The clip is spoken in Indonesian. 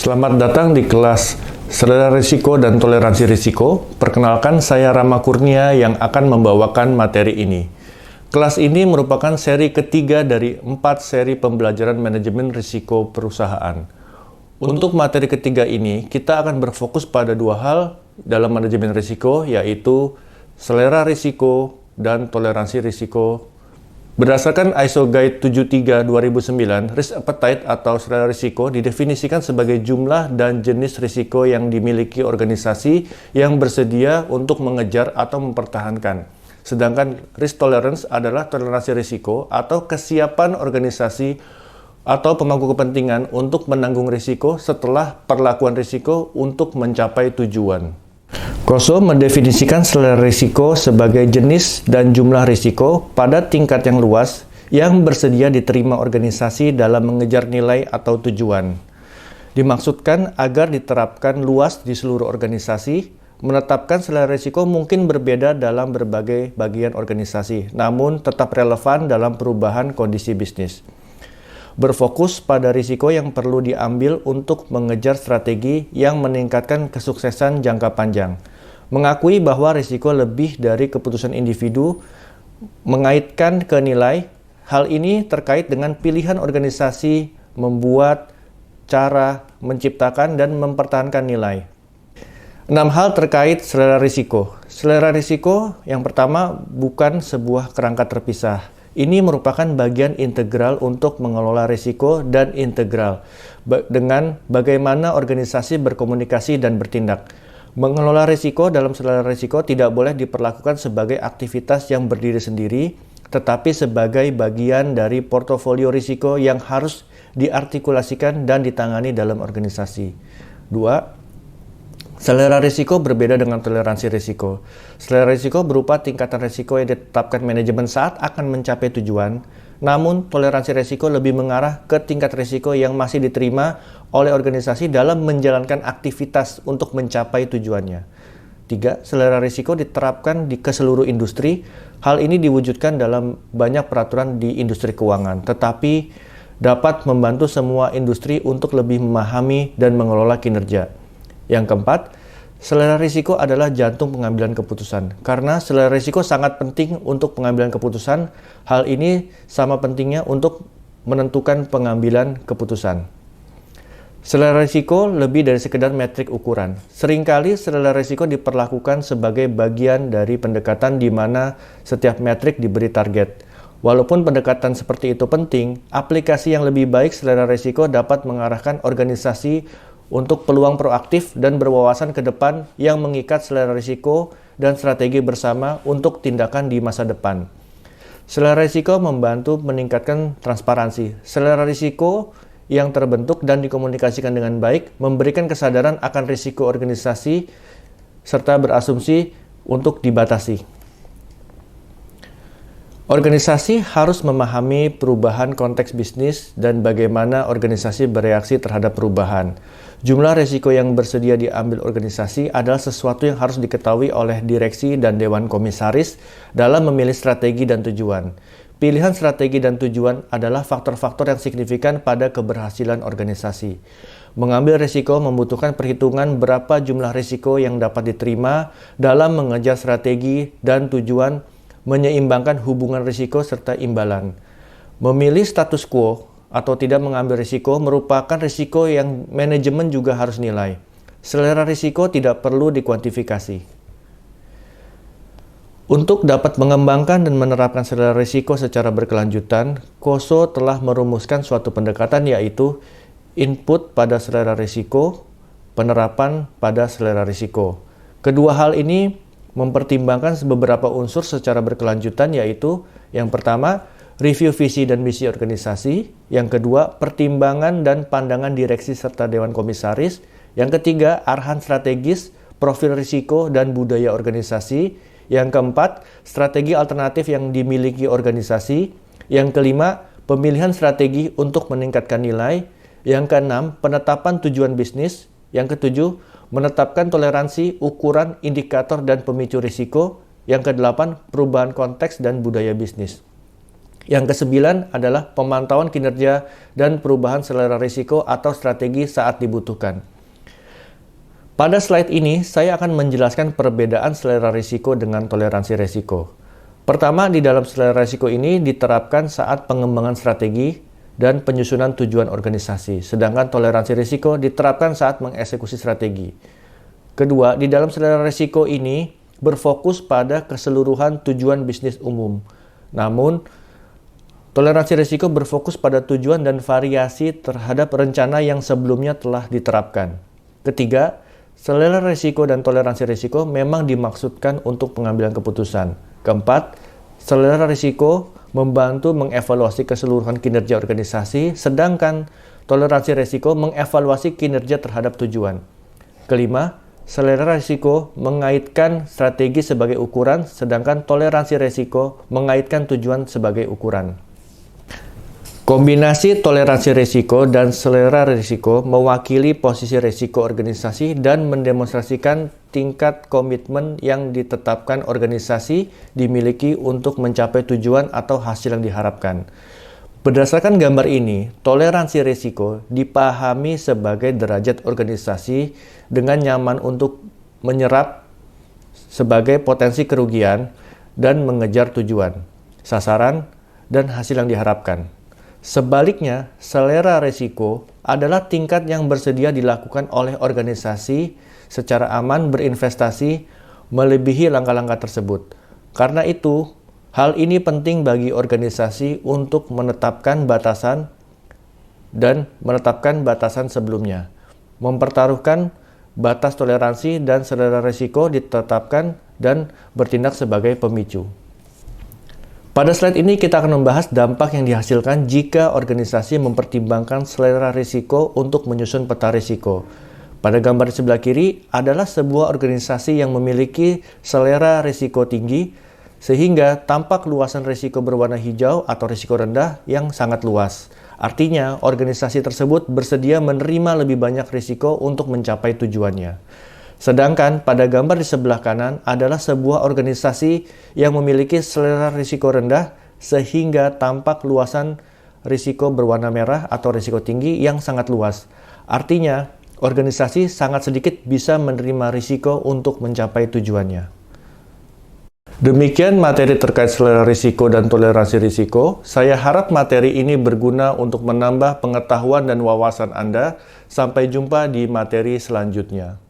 Selamat datang di kelas Selera Risiko dan Toleransi Risiko. Perkenalkan, saya Rama Kurnia yang akan membawakan materi ini. Kelas ini merupakan seri ketiga dari 4 seri pembelajaran manajemen risiko perusahaan. Untuk materi ketiga ini, kita akan berfokus pada 2 hal dalam manajemen risiko, yaitu selera risiko dan toleransi risiko. Berdasarkan ISO Guide 73/2009, risk appetite atau selera risiko didefinisikan sebagai jumlah dan jenis risiko yang dimiliki organisasi yang bersedia untuk mengejar atau mempertahankan. Sedangkan risk tolerance adalah toleransi risiko atau kesiapan organisasi atau pemangku kepentingan untuk menanggung risiko setelah perlakuan risiko untuk mencapai tujuan. KOSO mendefinisikan selera risiko sebagai jenis dan jumlah risiko pada tingkat yang luas yang bersedia diterima organisasi dalam mengejar nilai atau tujuan. Dimaksudkan agar diterapkan luas di seluruh organisasi. Menetapkan selera risiko mungkin berbeda dalam berbagai bagian organisasi, namun tetap relevan dalam perubahan kondisi bisnis. Berfokus pada risiko yang perlu diambil untuk mengejar strategi yang meningkatkan kesuksesan jangka panjang. Mengakui bahwa risiko lebih dari keputusan individu, mengaitkan ke nilai. Hal ini terkait dengan pilihan organisasi membuat, cara, menciptakan, dan mempertahankan nilai. 6 hal terkait selera risiko. Selera risiko yang pertama bukan sebuah kerangka terpisah. Ini merupakan bagian integral untuk mengelola risiko dan integral dengan bagaimana organisasi berkomunikasi dan bertindak. Mengelola risiko dalam selera risiko tidak boleh diperlakukan sebagai aktivitas yang berdiri sendiri, tetapi sebagai bagian dari portofolio risiko yang harus diartikulasikan dan ditangani dalam organisasi. 2. Selera risiko berbeda dengan toleransi risiko. Selera risiko berupa tingkatan risiko yang ditetapkan manajemen saat akan mencapai tujuan, namun toleransi risiko lebih mengarah ke tingkat risiko yang masih diterima oleh organisasi dalam menjalankan aktivitas untuk mencapai tujuannya. 3. Selera risiko diterapkan ke seluruh industri. Hal ini diwujudkan dalam banyak peraturan di industri keuangan, tetapi dapat membantu semua industri untuk lebih memahami dan mengelola kinerja. Yang keempat, selera risiko adalah jantung pengambilan keputusan. Karena selera risiko sangat penting untuk pengambilan keputusan, hal ini sama pentingnya untuk menentukan pengambilan keputusan. Selera risiko lebih dari sekedar metrik ukuran. Seringkali selera risiko diperlakukan sebagai bagian dari pendekatan di mana setiap metrik diberi target. Walaupun pendekatan seperti itu penting, aplikasi yang lebih baik selera risiko dapat mengarahkan organisasi untuk peluang proaktif dan berwawasan ke depan yang mengikat selera risiko dan strategi bersama untuk tindakan di masa depan. Selera risiko membantu meningkatkan transparansi. Selera risiko yang terbentuk dan dikomunikasikan dengan baik memberikan kesadaran akan risiko organisasi serta berasumsi untuk dibatasi. Organisasi harus memahami perubahan konteks bisnis dan bagaimana organisasi bereaksi terhadap perubahan. Jumlah risiko yang bersedia diambil organisasi adalah sesuatu yang harus diketahui oleh direksi dan dewan komisaris dalam memilih strategi dan tujuan. Pilihan strategi dan tujuan adalah faktor-faktor yang signifikan pada keberhasilan organisasi. Mengambil risiko membutuhkan perhitungan berapa jumlah risiko yang dapat diterima dalam mengejar strategi dan tujuan, menyeimbangkan hubungan risiko serta imbalan. Memilih status quo atau tidak mengambil risiko merupakan risiko yang manajemen juga harus nilai. Selera risiko tidak perlu dikuantifikasi. Untuk dapat mengembangkan dan menerapkan selera risiko secara berkelanjutan, KOSO telah merumuskan suatu pendekatan, yaitu input pada selera risiko, penerapan pada selera risiko. Kedua hal ini mempertimbangkan beberapa unsur secara berkelanjutan, yaitu yang pertama, review visi dan misi organisasi. Yang kedua, pertimbangan dan pandangan direksi serta dewan komisaris. Yang ketiga, arahan strategis, profil risiko, dan budaya organisasi. Yang keempat, strategi alternatif yang dimiliki organisasi. Yang kelima, pemilihan strategi untuk meningkatkan nilai. Yang keenam, penetapan tujuan bisnis. Yang ketujuh, menetapkan toleransi, ukuran, indikator, dan pemicu risiko. Yang kedelapan, perubahan konteks dan budaya bisnis. Yang kesembilan adalah pemantauan kinerja dan perubahan selera risiko atau strategi saat dibutuhkan. Pada slide ini, saya akan menjelaskan perbedaan selera risiko dengan toleransi risiko. Pertama, di dalam selera risiko ini diterapkan saat pengembangan strategi dan penyusunan tujuan organisasi, sedangkan toleransi risiko diterapkan saat mengeksekusi strategi. Kedua, di dalam selera risiko ini berfokus pada keseluruhan tujuan bisnis umum. Namun, toleransi risiko berfokus pada tujuan dan variasi terhadap rencana yang sebelumnya telah diterapkan. Ketiga, selera risiko dan toleransi risiko memang dimaksudkan untuk pengambilan keputusan. Keempat, selera risiko membantu mengevaluasi keseluruhan kinerja organisasi, sedangkan toleransi risiko mengevaluasi kinerja terhadap tujuan. Kelima, selera risiko mengaitkan strategi sebagai ukuran, sedangkan toleransi risiko mengaitkan tujuan sebagai ukuran. Kombinasi toleransi risiko dan selera risiko mewakili posisi risiko organisasi dan mendemonstrasikan tingkat komitmen yang ditetapkan organisasi dimiliki untuk mencapai tujuan atau hasil yang diharapkan. Berdasarkan gambar ini, toleransi risiko dipahami sebagai derajat organisasi dengan nyaman untuk menyerap sebagai potensi kerugian dan mengejar tujuan, sasaran, dan hasil yang diharapkan. Sebaliknya, selera risiko adalah tingkat yang bersedia dilakukan oleh organisasi secara aman berinvestasi melebihi langkah-langkah tersebut. Karena itu, hal ini penting bagi organisasi untuk menetapkan batasan dan menetapkan batasan sebelumnya. Mempertaruhkan batas toleransi dan selera risiko ditetapkan dan bertindak sebagai pemicu. Pada slide ini kita akan membahas dampak yang dihasilkan jika organisasi mempertimbangkan selera risiko untuk menyusun peta risiko. Pada gambar di sebelah kiri adalah sebuah organisasi yang memiliki selera risiko tinggi sehingga tampak luasan risiko berwarna hijau atau risiko rendah yang sangat luas. Artinya, organisasi tersebut bersedia menerima lebih banyak risiko untuk mencapai tujuannya. Sedangkan pada gambar di sebelah kanan adalah sebuah organisasi yang memiliki selera risiko rendah sehingga tampak luasan risiko berwarna merah atau risiko tinggi yang sangat luas. Artinya, organisasi sangat sedikit bisa menerima risiko untuk mencapai tujuannya. Demikian materi terkait selera risiko dan toleransi risiko. Saya harap materi ini berguna untuk menambah pengetahuan dan wawasan Anda. Sampai jumpa di materi selanjutnya.